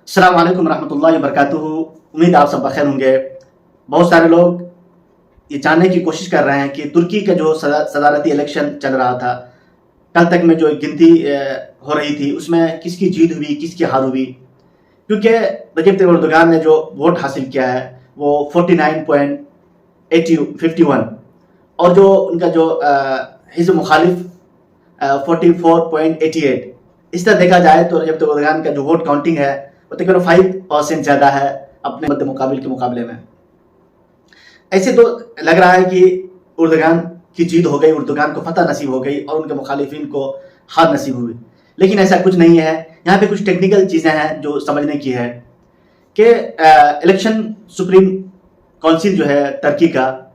अस्सलाम वालेकुम रहमतुल्लाहि वबरकातुहू। उम्मीद आप सब बखैर होंगे। बहुत सारे लोग ये जानने की कोशिश कर रहे हैं कि तुर्की का जो सदारती इलेक्शन चल रहा था, कल तक में जो गिनती हो रही थी, उसमें किसकी जीत हुई, किसकी हार हुई। क्योंकि रजब तैयब एर्दोगान ने जो वोट हासिल किया है वो 49.51, और जो उनका जो हिज़्ब मुखालिफ 44.88। इस तरह देखा जाए तो रजब तैयब एर्दोगान का जो वोट काउंटिंग है वो तकरीबन 5% ज़्यादा है अपने मध्य मुकाबिल के मुकाबले में। ऐसे तो लग रहा है कि एर्दोगान की जीत हो गई, एर्दोगान को फतह नसीब हो गई और उनके मुखालिफिन को हार नसीब हुई। लेकिन ऐसा कुछ नहीं है। यहाँ पे कुछ टेक्निकल चीज़ें हैं जो समझने की है कि इलेक्शन सुप्रीम काउंसिल जो है तुर्की का,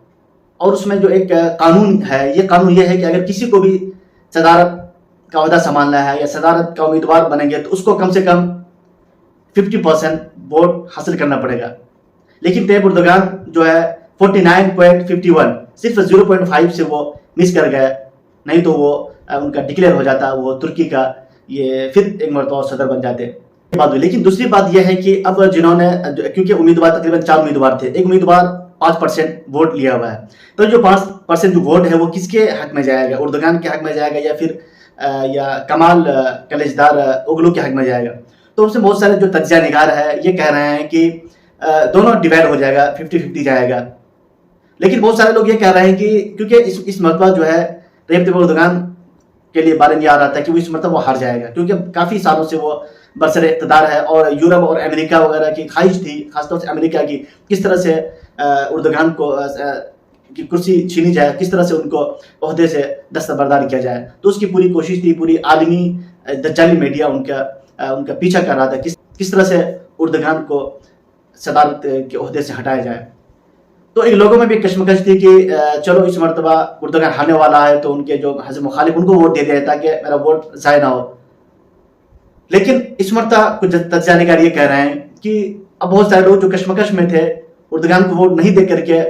और उसमें जो एक कानून है, ये कानून ये है कि अगर किसी को भी सदारत का ओहदा संभालना है या सदारत का उम्मीदवार बनेंगे तो उसको कम से कम 50% वोट हासिल करना पड़ेगा। लेकिन तैयब एर्दोगान जो है 49.51, सिर्फ 0.5 से वो मिस कर गए, नहीं तो वो उनका डिक्लेयर हो जाता, वो तुर्की का ये फिर एक मरतबा सदर बन जाते। बात हुई। लेकिन दूसरी बात यह है कि अब जिन्होंने, क्योंकि उम्मीदवार तकरीबन 4 उम्मीदवार थे, एक उम्मीदवार 5% वोट लिया हुआ है, तो जो 5% जो वोट है वो किसके हक में जाएगा? एर्दोगान के हक में जाएगा या फिर या कमाल कलिचदारोग्लू के हक में जाएगा? तो उनसे बहुत सारे जो तज्जिया निगार है ये कह रहे हैं कि दोनों डिवाइड हो जाएगा, 50-50 जाएगा। लेकिन बहुत सारे लोग ये कह रहे हैं कि क्योंकि इस मरतबा जो है रजब तैयब एर्दोगान के लिए बारे में आ रहा था कि वो इस मरतबा वो हार जाएगा, क्योंकि काफ़ी सालों से वो बरसर इक़्तिदार है और यूरोप और अमेरिका वगैरह की ख्वाहिश थी, खासतौर से अमेरिका की, किस तरह से एर्दोगान को की कुर्सी छीनी जाए, किस तरह से उनको ओहदे से दस्तबरदार किया जाए। तो उसकी पूरी कोशिश थी, पूरी आलमी दज्जाली मीडिया उनका पीछा कर रहा था किस तरह से एर्दोगान को सदारत के ओहदे से हटाया जाए। तो इन लोगों में भी कश्मकश थी कि चलो इस मरतबा एर्दोगान हारने वाला है तो उनके जो हिज़्ब मुखालिफ उनको वोट दे दिया ताकि मेरा वोट ज़ाया ना हो। लेकिन इस मरतबा कुछ तज्जिया निगार ये कह रहे हैं कि अब बहुत सारे लोग जो कश्मकश में थे, एर्दोगान को वोट नहीं दे करके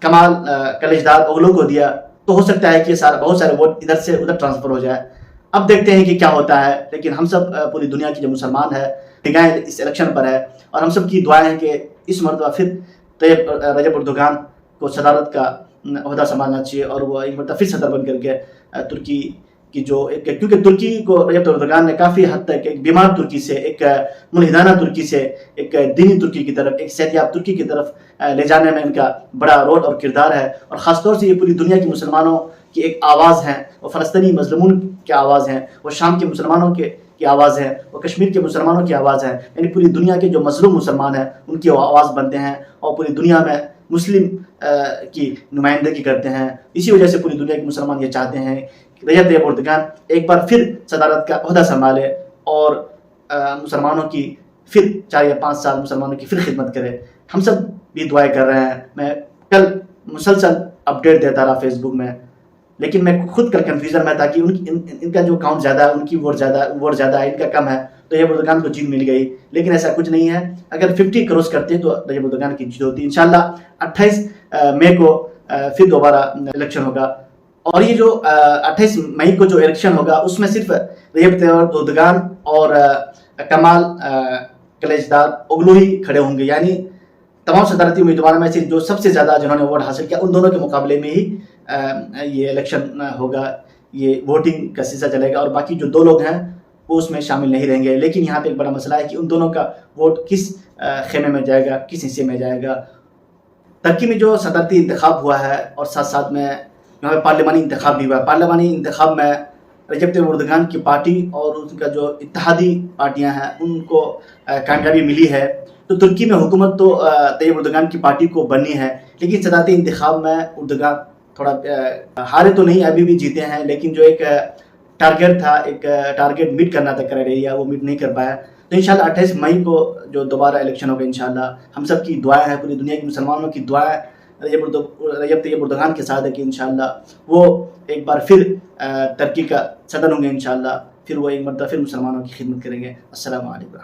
कमाल कलिचदारोग्लू को दिया, तो हो सकता है कि बहुत सारे वोट इधर से उधर ट्रांसफर हो जाए। अब देखते हैं कि क्या होता है। लेकिन हम सब पूरी दुनिया के जो मुसलमान है, निगाहें इस इलेक्शन पर है, और हम सब की दुआएं हैं कि इस मरतबा फिर रजब एर्दोगान को सदारत का ओहदा संभालना चाहिए और वो एक मरतबा फिर सदर बन करके तुर्की की जो एक, क्योंकि तुर्की को रजब एर्दोगान ने काफ़ी हद तक एक बीमार तुर्की से, एक मुल्हिदाना तुर्की से एक दीनी तुर्की की तरफ, एक सेहतियाब तुर्की की तरफ ले जाने में इनका बड़ा रोल और किरदार है। और ख़ासतौर से ये पूरी दुनिया के मुसलमानों की एक आवाज़ है, वो फ़लस्तीनी मज़लूमून की आवाज़ है, वो शाम के मुसलमानों की आवाज़ है, वो कश्मीर के मुसलमानों की आवाज़ है। यानी पूरी दुनिया के जो मज़लूम मुसलमान हैं उनकी आवाज़ बनते हैं और पूरी दुनिया में मुस्लिम की नुमाइंदगी करते हैं। इसी वजह से पूरी दुनिया के मुसलमान ये चाहते हैं कि रजब तैयब एर्दोगान एक बार फिर सदारत का ओहदा संभाले और मुसलमानों की फिर 4 या 5 साल मुसलमानों की फिर खिदमत करे। हम सब भी दुआएं कर रहे हैं। मैं कल मुसलसल अपडेट देता रहा फेसबुक में, लेकिन मैं खुद कल कन्फ्यूज़न में था कि इनका जो काउंट ज़्यादा है, उनकी वोट ज़्यादा है, इनका कम है, तो रजब एर्दोगान को जीत मिल गई। लेकिन ऐसा कुछ नहीं है। अगर 50 क्रॉस करते तो रजब एर्दोगान की जीत होती। इंशाल्लाह 28 मई को फिर दोबारा इलेक्शन होगा, और ये जो 28 मई को जो इलेक्शन होगा उसमें सिर्फ रजब तैयब एर्दोगान और कमाल कलिचदारोग्लू ही खड़े होंगे। यानी तमाम सदारती उम्मीदवारों में से जो सबसे ज़्यादा जिन्होंने वोट हासिल किया उन दोनों के मुकाबले में ही ये इलेक्शन होगा, ये वोटिंग का सिलसिला चलेगा, और बाकी जो 2 लोग हैं वो उसमें शामिल नहीं रहेंगे। लेकिन यहाँ पे एक बड़ा मसला है कि उन दोनों का वोट किस खेमे में जाएगा, किस हिस्से में जाएगा। तुर्की में जो सदारती इंतखाब हुआ है और साथ साथ में यहाँ पे पार्लिमानी इंतखाब भी हुआ है। पार्लिमानी इंतखाब में रजब तैयब एर्दोगान की पार्टी और उनका जो इत्तेहादी पार्टियाँ हैं उनको कामयाबी मिली है। तो तुर्की में हुकूमत तो तैयब एर्दोगान की पार्टी को बननी है, लेकिन सदारती इंतखाब में एर्दोगान थोड़ा हारे तो नहीं, अभी भी जीते हैं, लेकिन जो एक टारगेट था, एक टारगेट मीट करना था क्राइटेरिया, वो मीट नहीं कर पाया। तो इंशाल्लाह 28 मई को जो दोबारा इलेक्शन होगा, इंशाल्लाह हम सब की दुआएं हैं, पूरी दुनिया के मुसलमानों की दुआएं रजब तैयब एर्दोगान के साथ है कि इंशाल्लाह वो एक बार फिर तुर्की का सदर होंगे। इंशाल्लाह फिर वो एक मरतबा फिर मुसलमानों की खिदमत करेंगे। अस्सलामु अलैकुम।